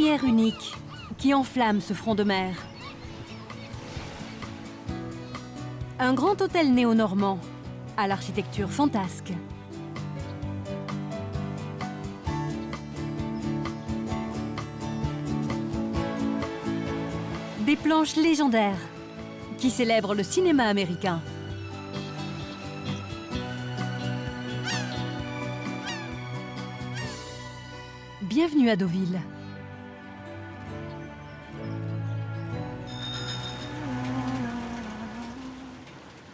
lumière unique qui enflamme ce front de mer. Un grand hôtel néo-normand à l'architecture fantasque. Des planches légendaires qui célèbrent le cinéma américain. Bienvenue à Deauville.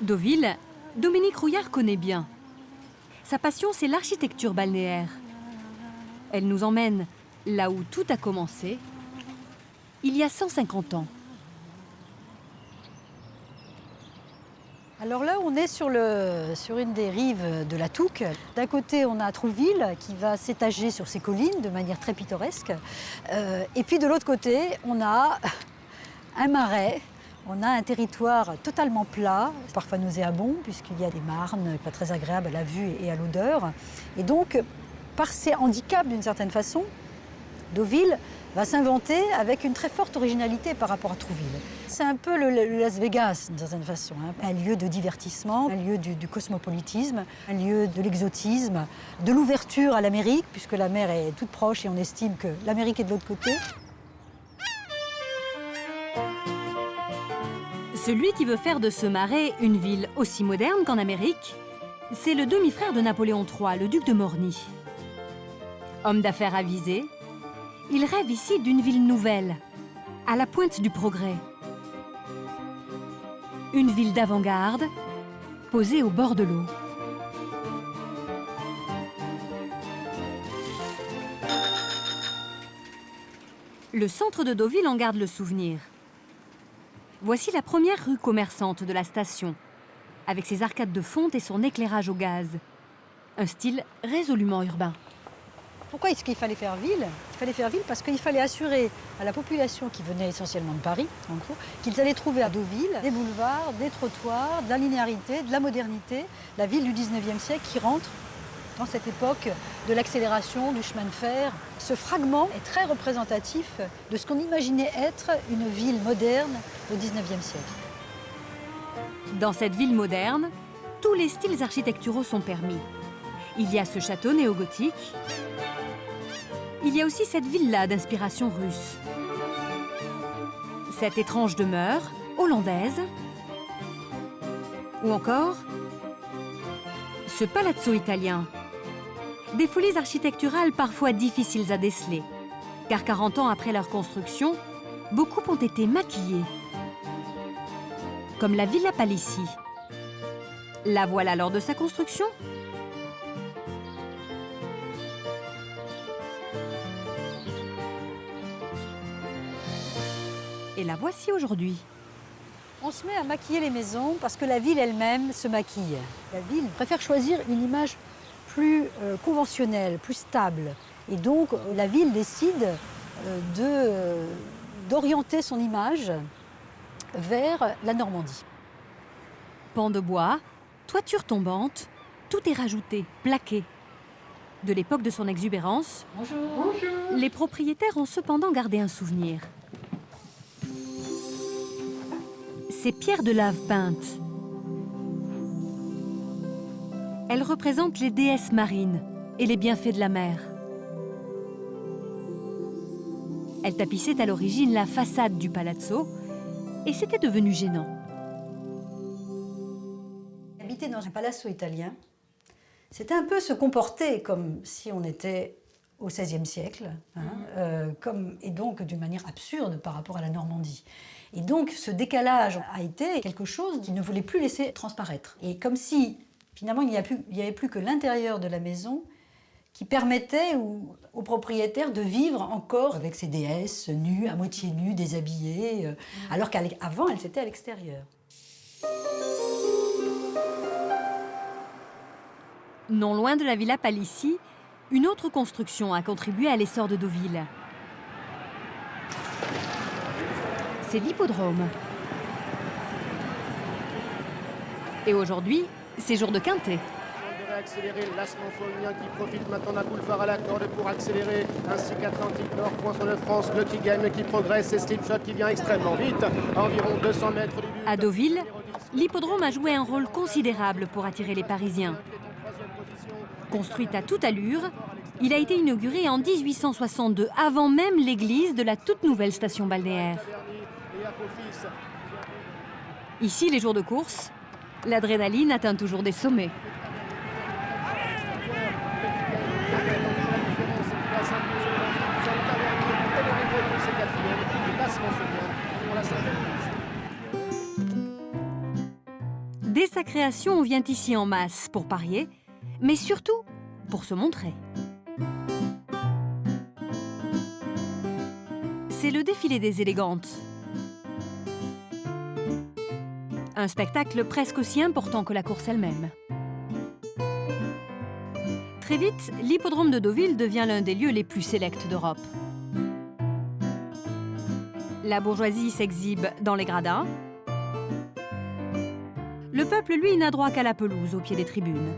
Deauville, Dominique Rouillard connaît bien. Sa passion, c'est l'architecture balnéaire. Elle nous emmène là où tout a commencé, il y a 150 ans. Alors là, on est sur une des rives de la Touques. D'un côté, on a Trouville qui va s'étager sur ces collines de manière très pittoresque. Et puis de l'autre côté, on a un marais. On a un territoire totalement plat, parfois nauséabond, puisqu'il y a des marnes pas très agréables à la vue et à l'odeur. Et donc, par ces handicaps, d'une certaine façon, Deauville va s'inventer avec une très forte originalité par rapport à Trouville. C'est un peu le Las Vegas, d'une certaine façon, hein. Un lieu de divertissement, un lieu du cosmopolitisme, un lieu de l'exotisme, de l'ouverture à l'Amérique, puisque la mer est toute proche et on estime que l'Amérique est de l'autre côté. Celui qui veut faire de ce marais une ville aussi moderne qu'en Amérique, c'est le demi-frère de Napoléon III, le duc de Morny. Homme d'affaires avisé, il rêve ici d'une ville nouvelle, à la pointe du progrès. Une ville d'avant-garde, posée au bord de l'eau. Le centre de Deauville en garde le souvenir. Voici la première rue commerçante de la station, avec ses arcades de fonte et son éclairage au gaz. Un style résolument urbain. Pourquoi est-ce qu'il fallait faire ville? Il fallait faire ville parce qu'il fallait assurer à la population qui venait essentiellement de Paris, en gros, qu'ils allaient trouver à Deauville des boulevards, des trottoirs, de la linéarité, de la modernité, la ville du 19e siècle qui rentre dans cette époque de l'accélération, du chemin de fer. Ce fragment est très représentatif de ce qu'on imaginait être une ville moderne au 19e siècle. Dans cette ville moderne, tous les styles architecturaux sont permis. Il y a ce château néo-gothique. Il y a aussi cette villa d'inspiration russe. Cette étrange demeure hollandaise. Ou encore ce palazzo italien. Des folies architecturales parfois difficiles à déceler, car 40 ans après leur construction, beaucoup ont été maquillés. Comme la Villa Palissy. La voilà lors de sa construction. Et la voici aujourd'hui. On se met à maquiller les maisons parce que la ville elle-même se maquille. La ville préfère choisir une image plus conventionnelle, plus stable. Et donc, la ville décide d'orienter son image vers la Normandie. Pans de bois, toiture tombante, tout est rajouté, plaqué. De l'époque de son exubérance, Bonjour. Bonjour. les propriétaires ont cependant gardé un souvenir. Ces pierres de lave peintes. Elles représentent les déesses marines et les bienfaits de la mer. Elles tapissaient à l'origine la façade du palazzo et c'était devenu gênant. Habiter dans un palazzo italien, c'était un peu se comporter comme si on était au XVIe siècle, hein, et donc d'une manière absurde par rapport à la Normandie. Et donc ce décalage a été quelque chose qu'il ne voulait plus laisser transparaître. Et comme si finalement il n'y avait plus que l'intérieur de la maison qui permettait aux propriétaires de vivre encore avec ces déesses nues, à moitié nues, déshabillées, alors qu'avant elles étaient à l'extérieur. Non loin de la Villa Palissy, une autre construction a contribué à l'essor de Deauville. C'est l'hippodrome. Et aujourd'hui, c'est jour de quintet. accélérer l'Asman Fognien qui profite maintenant d'un boulevard à la corde pour accélérer, ainsi qu'Atlantique Nord, point sur le France, le Tigane qui progresse et Slipshot qui vient extrêmement vite, à environ 200 mètres du but. À Deauville, l'hippodrome a joué un rôle considérable pour attirer les Parisiens. Construit à toute allure, il a été inauguré en 1862, avant même l'église de la toute nouvelle station balnéaire. Ici, les jours de course, l'adrénaline atteint toujours des sommets. Dès sa création, on vient ici en masse pour parier, mais surtout pour se montrer. C'est le défilé des élégantes. Un spectacle presque aussi important que la course elle-même. Très vite, l'hippodrome de Deauville devient l'un des lieux les plus sélects d'Europe. La bourgeoisie s'exhibe dans les gradins. Le peuple, lui, n'a droit qu'à la pelouse, au pied des tribunes.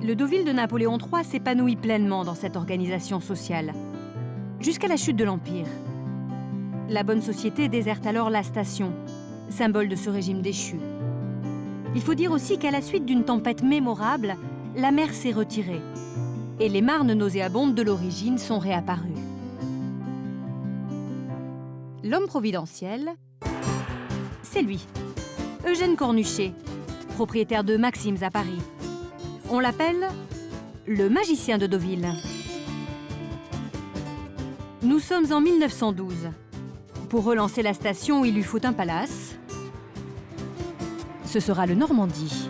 Le Deauville de Napoléon III s'épanouit pleinement dans cette organisation sociale, jusqu'à la chute de l'Empire. La bonne société déserte alors la station, symbole de ce régime déchu. Il faut dire aussi qu'à la suite d'une tempête mémorable, la mer s'est retirée et les marnes nauséabondes de l'origine sont réapparues. L'homme providentiel, c'est lui, Eugène Cornuchet, propriétaire de Maxim's à Paris. On l'appelle le magicien de Deauville. Nous sommes en 1912. Pour relancer la station, il lui faut un palace. Ce sera le Normandie.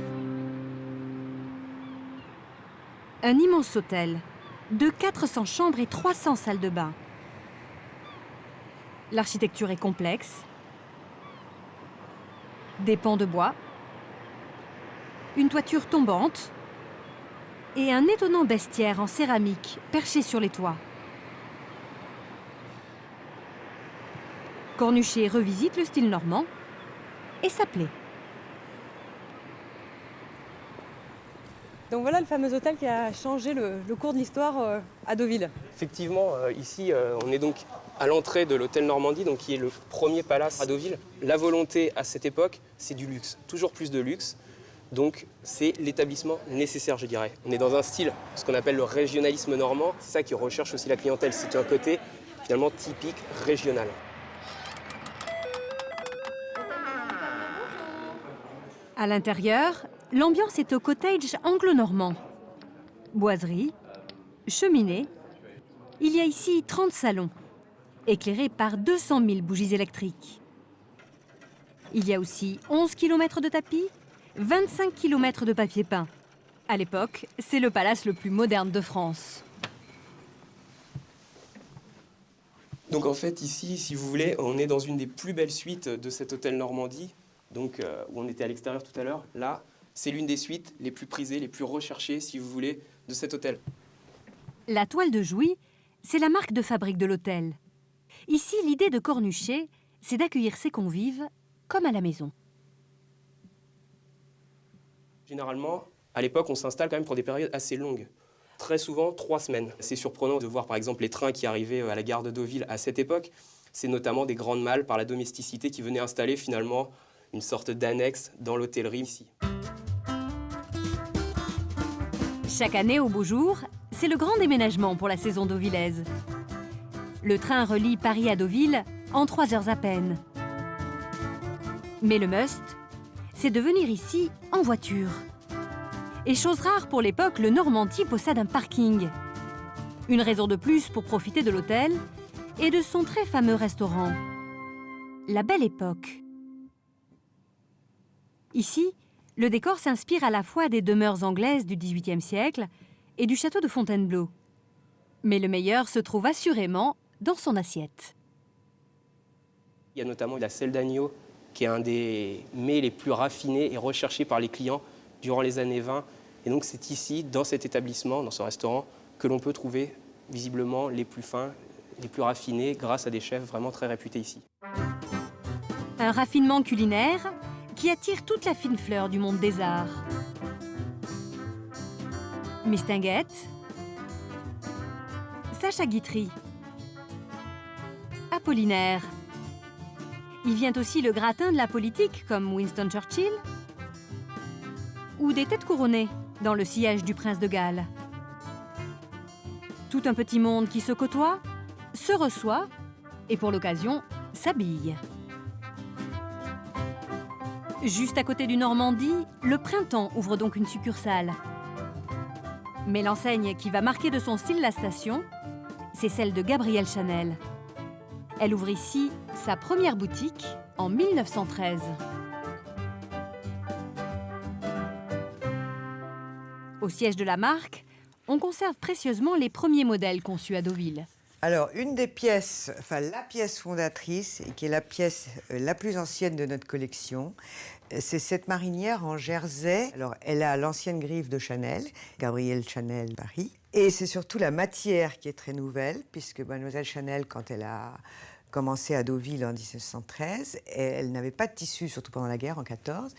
Un immense hôtel de 400 chambres et 300 salles de bain. L'architecture est complexe. Des pans de bois. Une toiture tombante. Et un étonnant bestiaire en céramique perché sur les toits. Cornuchet revisite le style normand et ça plaît. Donc voilà le fameux hôtel qui a changé le cours de l'histoire à Deauville. Effectivement, ici, on est donc à l'entrée de l'hôtel Normandie, donc qui est le premier palace à Deauville. La volonté à cette époque, c'est du luxe, toujours plus de luxe. Donc c'est l'établissement nécessaire, je dirais. On est dans un style, ce qu'on appelle le régionalisme normand. C'est ça qui recherche aussi la clientèle. C'est un côté finalement typique régional. À l'intérieur, l'ambiance est au cottage anglo-normand. Boiserie, cheminée. Il y a ici 30 salons, éclairés par 200 000 bougies électriques. Il y a aussi 11 km de tapis, 25 km de papier peint. À l'époque, c'est le palace le plus moderne de France. Donc en fait, ici, si vous voulez, on est dans une des plus belles suites de cet hôtel Normandie, donc, où on était à l'extérieur tout à l'heure. Là, c'est l'une des suites les plus prisées, les plus recherchées, si vous voulez, de cet hôtel. La toile de Jouy, c'est la marque de fabrique de l'hôtel. Ici, l'idée de Cornuchet, c'est d'accueillir ses convives comme à la maison. Généralement, à l'époque, on s'installe quand même pour des périodes assez longues. Très souvent, 3 semaines. C'est surprenant de voir par exemple les trains qui arrivaient à la gare de Deauville à cette époque. C'est notamment des grandes malles par la domesticité qui venaient installer finalement une sorte d'annexe dans l'hôtellerie ici. Chaque année, au beau jour, c'est le grand déménagement pour la saison deauvillaise. Le train relie Paris à Deauville en 3 heures à peine. Mais le must, c'est de venir ici en voiture. Et chose rare pour l'époque, le Normandie possède un parking. Une raison de plus pour profiter de l'hôtel et de son très fameux restaurant. La Belle Époque. Ici, le décor s'inspire à la fois des demeures anglaises du XVIIIe siècle et du château de Fontainebleau. Mais le meilleur se trouve assurément dans son assiette. Il y a notamment la selle d'agneau, qui est un des mets les plus raffinés et recherchés par les clients durant les années 20. Et donc c'est ici, dans cet établissement, dans ce restaurant, que l'on peut trouver visiblement les plus fins, les plus raffinés, grâce à des chefs vraiment très réputés ici. Un raffinement culinaire qui attire toute la fine fleur du monde des arts. Mistinguett, Sacha Guitry, Apollinaire. Il vient aussi le gratin de la politique comme Winston Churchill ou des têtes couronnées dans le sillage du prince de Galles. Tout un petit monde qui se côtoie, se reçoit et pour l'occasion s'habille. Juste à côté du Normandie, le Printemps ouvre donc une succursale. Mais l'enseigne qui va marquer de son style la station, c'est celle de Gabrielle Chanel. Elle ouvre ici sa première boutique en 1913. Au siège de la marque, on conserve précieusement les premiers modèles conçus à Deauville. Alors, une des pièces, enfin la pièce fondatrice, et qui est la pièce la plus ancienne de notre collection, c'est cette marinière en jersey. Alors, elle a l'ancienne griffe de Chanel, Gabrielle Chanel Paris. Et c'est surtout la matière qui est très nouvelle, puisque Mademoiselle Chanel, quand elle a commencé à Deauville en 1913, elle n'avait pas de tissu, surtout pendant la guerre, en 14.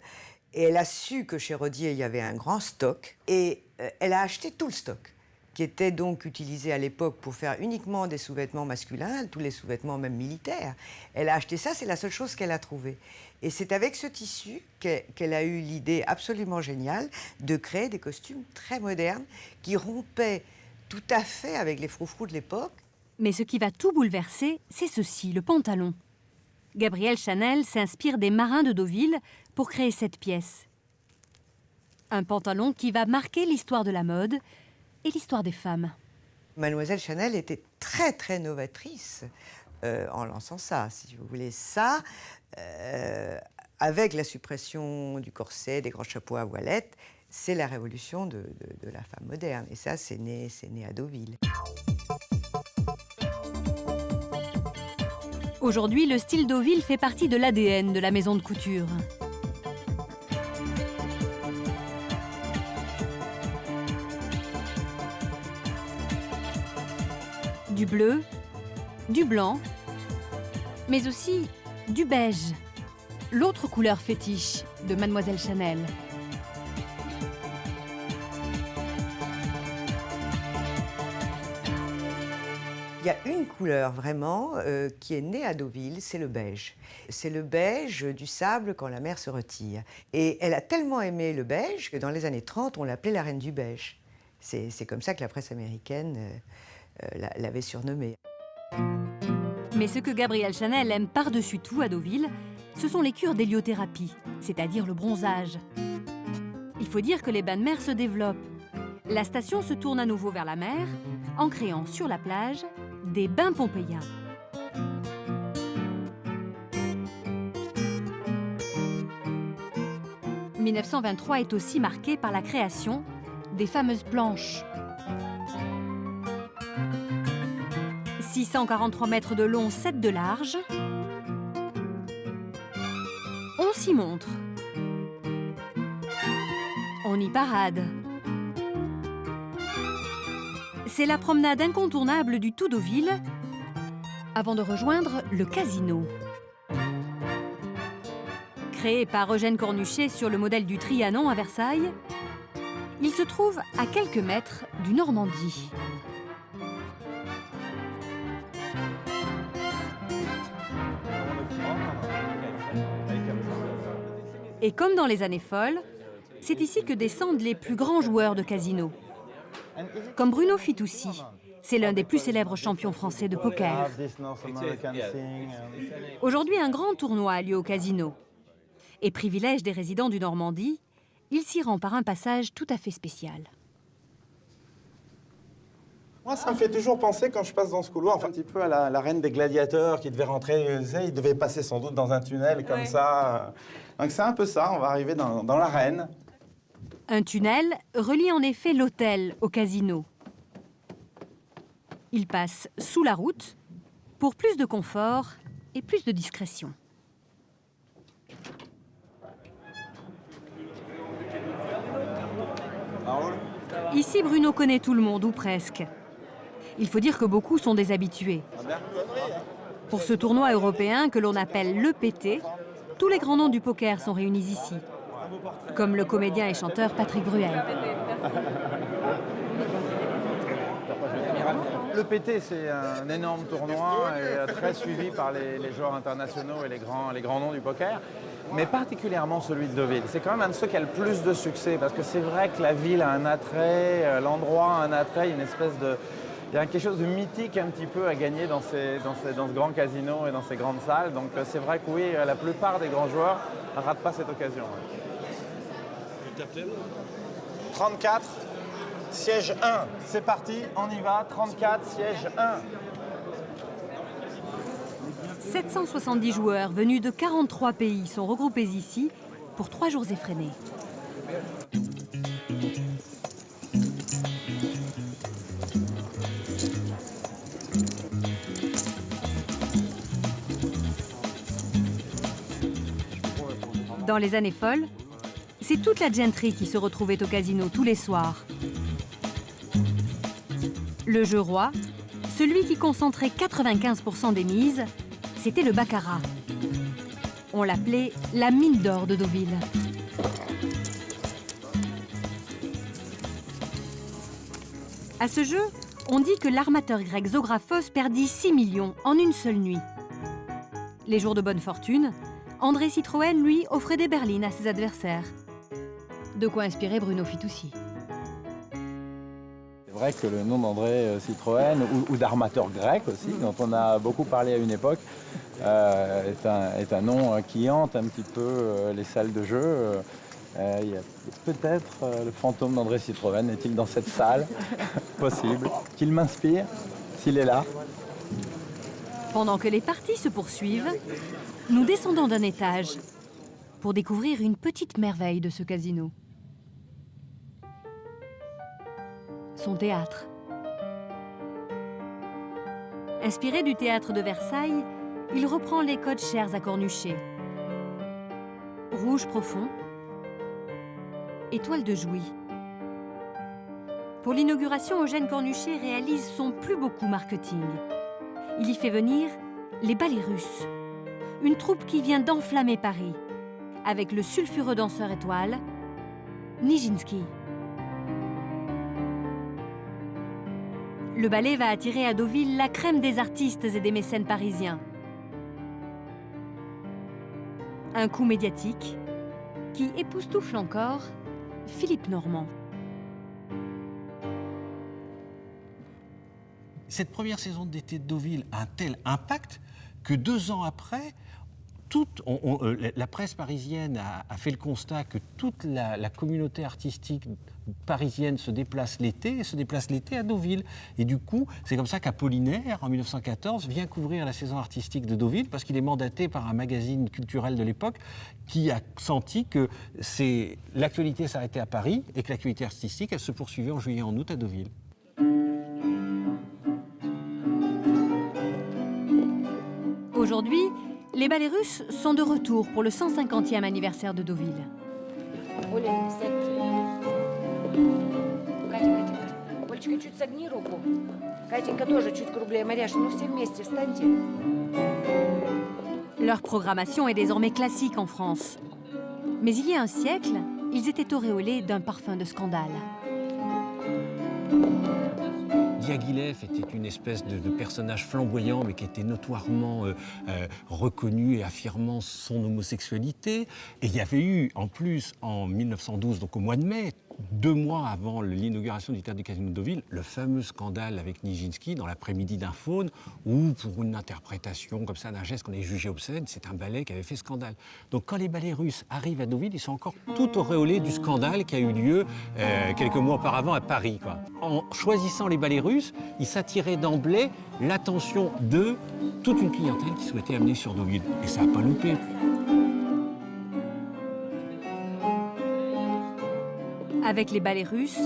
Et elle a su que chez Rodier, il y avait un grand stock. Et elle a acheté tout le stock, qui était donc utilisé à l'époque pour faire uniquement des sous-vêtements masculins, tous les sous-vêtements même militaires. Elle a acheté ça, c'est la seule chose qu'elle a trouvée. Et c'est avec ce tissu qu'elle a eu l'idée absolument géniale de créer des costumes très modernes qui rompaient tout à fait avec les froufrous de l'époque. Mais ce qui va tout bouleverser, c'est ceci, le pantalon. Gabrielle Chanel s'inspire des marins de Deauville pour créer cette pièce. Un pantalon qui va marquer l'histoire de la mode et l'histoire des femmes. Mademoiselle Chanel était très, très novatrice en lançant ça, si vous voulez. Ça, avec la suppression du corset, des grands chapeaux à voilettes, c'est la révolution de la femme moderne. Et ça, c'est né à Deauville. Aujourd'hui, le style Deauville fait partie de l'ADN de la maison de couture. Du bleu, du blanc, mais aussi du beige, l'autre couleur fétiche de Mademoiselle Chanel. Il y a une couleur vraiment qui est née à Deauville, c'est le beige. C'est le beige du sable quand la mer se retire. Et elle a tellement aimé le beige que dans les années 30, on l'appelait la reine du beige. C'est comme ça que la presse américaine l'avait surnommée. Mais ce que Gabrielle Chanel aime par-dessus tout à Deauville, ce sont les cures d'héliothérapie, c'est-à-dire le bronzage. Il faut dire que les bains de mer se développent. La station se tourne à nouveau vers la mer en créant sur la plage des bains pompéiens. « 1923 est aussi marqué par la création des fameuses planches. 643 mètres de long, 7 de large. On s'y montre. On y parade. C'est la promenade incontournable du tout Deauville avant de rejoindre le casino. Créé par Eugène Cornuchet sur le modèle du Trianon à Versailles, il se trouve à quelques mètres du Normandie. Et comme dans les années folles, c'est ici que descendent les plus grands joueurs de casino. Comme Bruno Fitoussi, c'est l'un des plus célèbres champions français de poker. Aujourd'hui, un grand tournoi a lieu au casino. Et privilège des résidents du Normandie, il s'y rend par un passage tout à fait spécial. Moi, ça me fait toujours penser, quand je passe dans ce couloir, enfin, un petit peu à la reine des gladiateurs qui devait rentrer, il devait passer sans doute dans un tunnel comme ça. Donc c'est un peu ça, on va arriver dans l'arène. Un tunnel relie en effet l'hôtel au casino. Il passe sous la route pour plus de confort et plus de discrétion. Ici, Bruno connaît tout le monde, ou presque. Il faut dire que beaucoup sont des habitués. Pour ce tournoi européen que l'on appelle l'EPT, Tous les grands noms du poker sont réunis ici, comme le comédien et chanteur Patrick Bruel. Le PT, c'est un énorme tournoi et très suivi par les joueurs internationaux et les grands noms du poker, mais particulièrement celui de Deauville. C'est quand même un de ceux qui a le plus de succès parce que c'est vrai que la ville a un attrait, l'endroit a un attrait, il y a quelque chose de mythique un petit peu à gagner dans ce grand casino et dans ces grandes salles. Donc c'est vrai que oui, la plupart des grands joueurs ne ratent pas cette occasion. 34. Siège 1, c'est parti, on y va, 34, siège 1. 770 joueurs venus de 43 pays sont regroupés ici pour 3 jours effrénés. Dans les années folles, c'est toute la gentry qui se retrouvait au casino tous les soirs. Le jeu roi, celui qui concentrait 95% des mises, c'était le baccarat. On l'appelait la mine d'or de Deauville. À ce jeu, on dit que l'armateur grec Zographos perdit 6 millions en une seule nuit. Les jours de bonne fortune, André Citroën, lui, offrait des berlines à ses adversaires. De quoi inspirer Bruno Fitoussi. C'est vrai que le nom d'André Citroën, ou d'armateur grec aussi, dont on a beaucoup parlé à une époque, est un nom qui hante un petit peu les salles de jeu. Il y a peut-être le fantôme d'André Citroën, est-il dans cette salle? Possible. Qu'il m'inspire, s'il est là. Pendant que les parties se poursuivent, nous descendons d'un étage pour découvrir une petite merveille de ce casino. Son théâtre. Inspiré du théâtre de Versailles, il reprend les codes chers à Cornuchet. Rouge profond, étoile de Jouy. Pour l'inauguration, Eugène Cornuchet réalise son plus beau coup marketing. Il y fait venir les Ballets Russes, une troupe qui vient d'enflammer Paris, avec le sulfureux danseur étoile, Nijinsky. Le ballet va attirer à Deauville la crème des artistes et des mécènes parisiens. Un coup médiatique qui époustoufle encore Philippe Normand. Cette première saison d'été de Deauville a un tel impact que 2 ans après, la presse parisienne a fait le constat que toute la communauté artistique parisienne se déplace l'été à Deauville. Et du coup, c'est comme ça qu'Apollinaire, en 1914, vient couvrir la saison artistique de Deauville parce qu'il est mandaté par un magazine culturel de l'époque qui a senti que l'actualité s'arrêtait à Paris et que l'actualité artistique, elle se poursuivait en juillet et en août à Deauville. Aujourd'hui, les ballets russes sont de retour pour le 150e anniversaire de Deauville. Олечка, чуть согни руку. Катенька тоже чуть круглее. Маряша, ну все вместе, встаньте. Leur programmation est désormais classique en France. Mais il y a un siècle, ils étaient auréolés d'un parfum de scandale. Diaghilev était une espèce de personnage flamboyant, mais qui était notoirement reconnu et affirmant son homosexualité. Et il y avait eu, en plus, en 1912, donc au mois de mai, 2 mois avant l'inauguration du théâtre du Casino de Deauville, le fameux scandale avec Nijinsky dans l'après-midi d'un faune, où pour une interprétation comme ça d'un geste qu'on avait jugé obscène, c'est un ballet qui avait fait scandale. Donc quand les ballets russes arrivent à Deauville, ils sont encore tout auréolés du scandale qui a eu lieu quelques mois auparavant à Paris, quoi. En choisissant les ballets russes, ils s'attiraient d'emblée l'attention de toute une clientèle qui souhaitait amener sur Deauville. Et ça n'a pas loupé. Avec les ballets russes,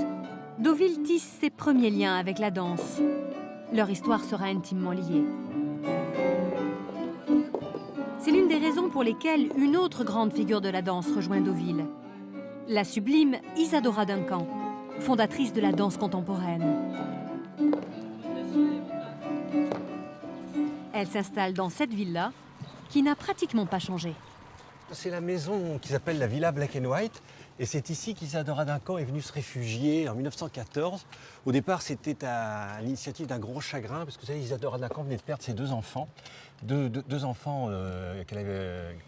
Deauville tisse ses premiers liens avec la danse. Leur histoire sera intimement liée. C'est l'une des raisons pour lesquelles une autre grande figure de la danse rejoint Deauville. La sublime Isadora Duncan, fondatrice de la danse contemporaine. Elle s'installe dans cette villa qui n'a pratiquement pas changé. C'est la maison qui s'appelle la Villa Black and White. Et c'est ici qu'Isadora Duncan est venue se réfugier en 1914. Au départ, c'était à l'initiative d'un grand chagrin, parce que vous savez, Isadora Duncan venait de perdre ses deux enfants. Deux enfants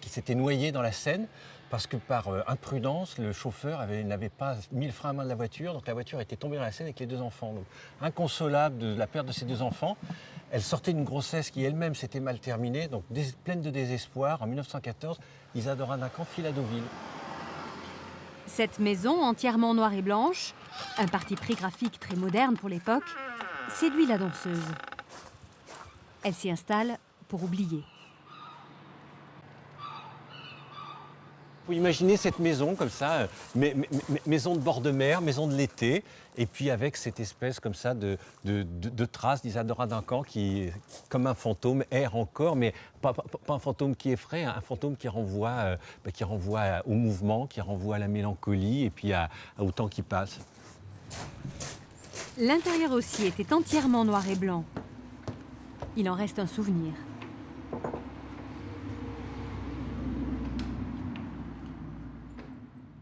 qui s'étaient noyés dans la Seine, parce que par imprudence, le chauffeur n'avait pas mis le frein à main de la voiture, donc la voiture était tombée dans la Seine avec les deux enfants. Donc, inconsolable de la perte de ses deux enfants, elle sortait d'une grossesse qui elle-même s'était mal terminée, donc pleine de désespoir. En 1914, Isadora Duncan file à Deauville. Cette maison, entièrement noire et blanche, un parti pris graphique très moderne pour l'époque, séduit la danseuse. Elle s'y installe pour oublier. Vous imaginez cette maison comme ça, maison de bord de mer, maison de l'été, et puis avec cette espèce comme ça de traces d'Isadora Duncan qui, comme un fantôme, erre encore, mais pas un fantôme qui effraie, un fantôme qui renvoie au mouvement, qui renvoie à la mélancolie et puis au temps qui passe. L'intérieur aussi était entièrement noir et blanc. Il en reste un souvenir.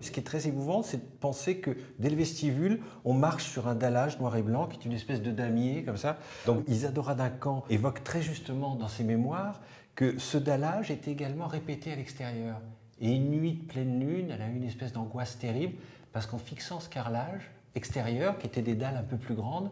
Ce qui est très émouvant, c'est de penser que dès le vestibule, on marche sur un dallage noir et blanc, qui est une espèce de damier, comme ça. Donc Isadora Duncan évoque très justement dans ses mémoires que ce dallage était également répété à l'extérieur. Et une nuit de pleine lune, elle a eu une espèce d'angoisse terrible, parce qu'en fixant ce carrelage extérieur, qui était des dalles un peu plus grandes,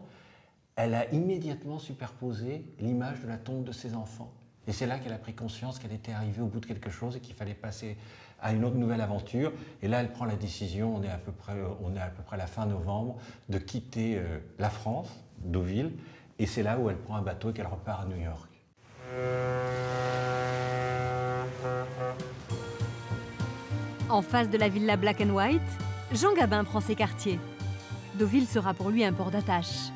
elle a immédiatement superposé l'image de la tombe de ses enfants. Et c'est là qu'elle a pris conscience qu'elle était arrivée au bout de quelque chose et qu'il fallait passer à une autre nouvelle aventure. Et là, elle prend la décision, on est à peu près à la fin novembre, de quitter la France, Deauville. Et c'est là où elle prend un bateau et qu'elle repart à New York. En face de la villa Black and White, Jean Gabin prend ses quartiers. Deauville sera pour lui un port d'attache.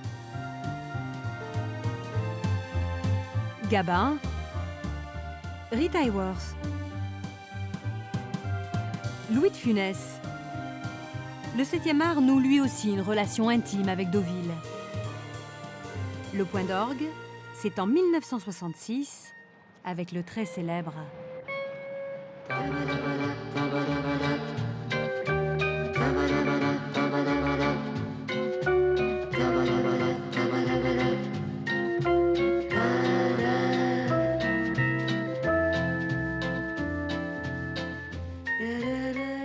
Gabin, Rita Hayworth, Louis de Funès. Le 7e art noue lui aussi une relation intime avec Deauville. Le point d'orgue, c'est en 1966, avec le très célèbre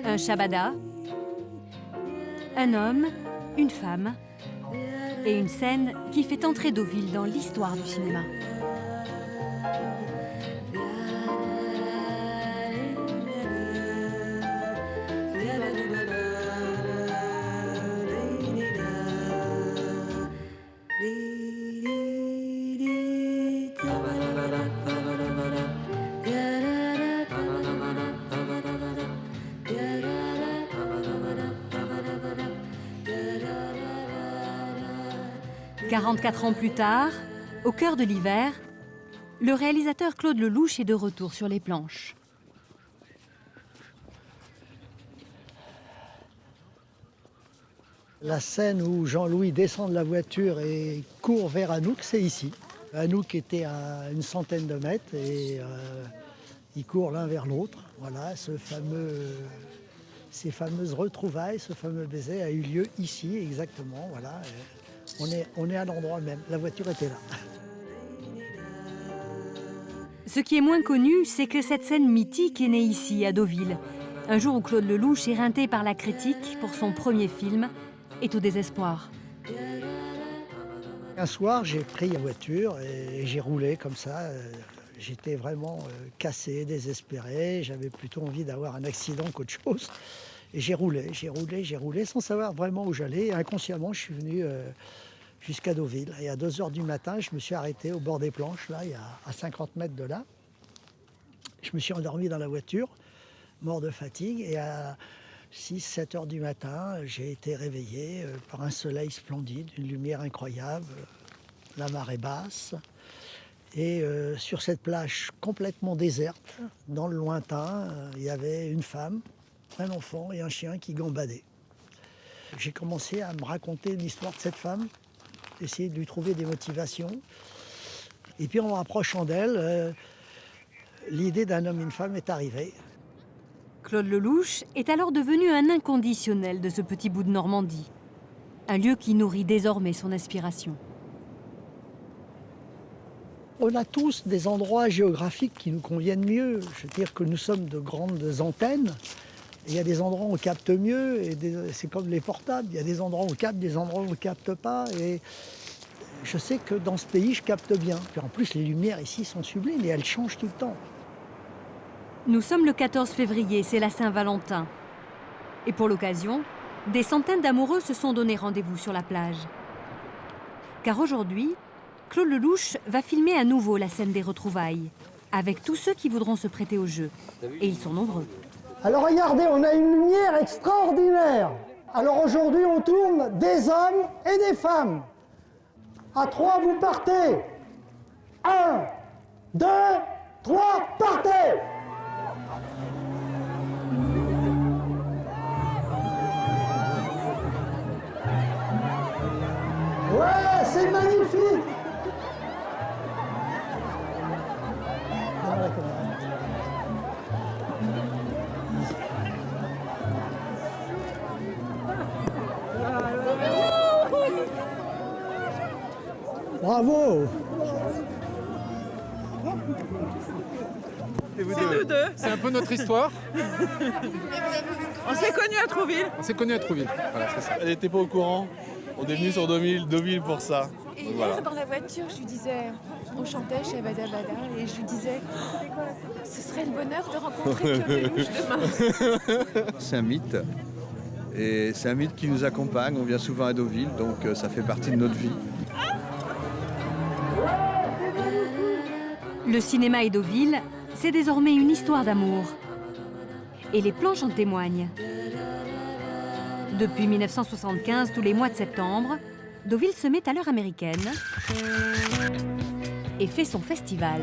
un Shabada, un homme, une femme et une scène qui fait entrer Deauville dans l'histoire du cinéma. « 44 ans plus tard, au cœur de l'hiver, le réalisateur Claude Lelouch est de retour sur les planches. La scène où Jean-Louis descend de la voiture et court vers Anouk, c'est ici. Anouk était à une centaine de mètres et ils courent l'un vers l'autre. Voilà, ces fameuses retrouvailles, ce fameux baiser a eu lieu ici exactement. Voilà. On est à l'endroit même, la voiture était là. Ce qui est moins connu, c'est que cette scène mythique est née ici, à Deauville. Un jour où Claude Lelouch, éreinté par la critique pour son premier film, est au désespoir. Un soir, j'ai pris la voiture et j'ai roulé comme ça. J'étais vraiment cassé, désespéré. J'avais plutôt envie d'avoir un accident qu'autre chose. Et j'ai roulé sans savoir vraiment où j'allais. Inconsciemment, je suis venu jusqu'à Deauville. Et à 2 h du matin, je me suis arrêté au bord des planches, là, à 50 mètres de là. Je me suis endormi dans la voiture, mort de fatigue. Et à 6-7 h du matin, j'ai été réveillé par un soleil splendide, une lumière incroyable, la marée basse. Et sur cette plage complètement déserte, dans le lointain, il y avait une femme, un enfant et un chien qui gambadaient. J'ai commencé à me raconter l'histoire de cette femme, essayer de lui trouver des motivations. Et puis en me rapprochant d'elle, l'idée d'un homme et une femme est arrivée. Claude Lelouch est alors devenu un inconditionnel de ce petit bout de Normandie. Un lieu qui nourrit désormais son aspiration. On a tous des endroits géographiques qui nous conviennent mieux. Je veux dire que nous sommes de grandes antennes. Il y a des endroits où on capte mieux, et c'est comme les portables. Il y a des endroits où on capte, des endroits où on ne capte pas. Et je sais que dans ce pays, je capte bien. Puis en plus, les lumières ici sont sublimes et elles changent tout le temps. Nous sommes le 14 février, c'est la Saint-Valentin. Et pour l'occasion, des centaines d'amoureux se sont donné rendez-vous sur la plage. Car aujourd'hui, Claude Lelouch va filmer à nouveau la scène des retrouvailles, avec tous ceux qui voudront se prêter au jeu. Et ils sont nombreux. Alors regardez, on a une lumière extraordinaire. Alors aujourd'hui, on tourne des hommes et des femmes. À 3, vous partez. 1, 2, 3, partez! Ouais, c'est magnifique! Bravo! C'est nous deux. C'est un peu notre histoire. On s'est connus à Trouville. On s'est connus à Trouville. Voilà, c'est ça. Elle n'était pas au courant. On est venu sur Deauville pour ça. Et Donc, hier, voilà. dans la voiture, je lui disais, on chantait chez Bada Bada, et je lui disais, ce serait le bonheur de rencontrer Claude Lelouch demain. C'est un mythe. Et c'est un mythe qui nous accompagne. On vient souvent à Deauville, donc ça fait partie de notre vie. Le cinéma et Deauville, c'est désormais une histoire d'amour. Et les planches en témoignent. Depuis 1975, tous les mois de septembre, Deauville se met à l'heure américaine et fait son festival.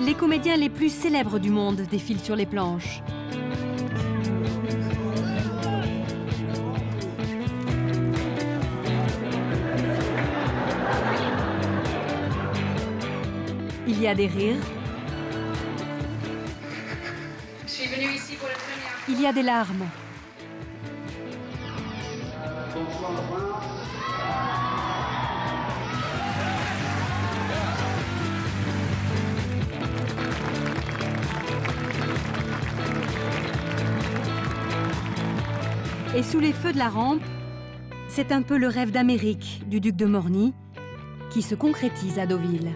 Les comédiens les plus célèbres du monde défilent sur les planches. Il y a des rires. Je suis venue ici pour la première. Il y a des larmes. Et sous les feux de la rampe, c'est un peu le rêve d'Amérique du duc de Morny qui se concrétise à Deauville.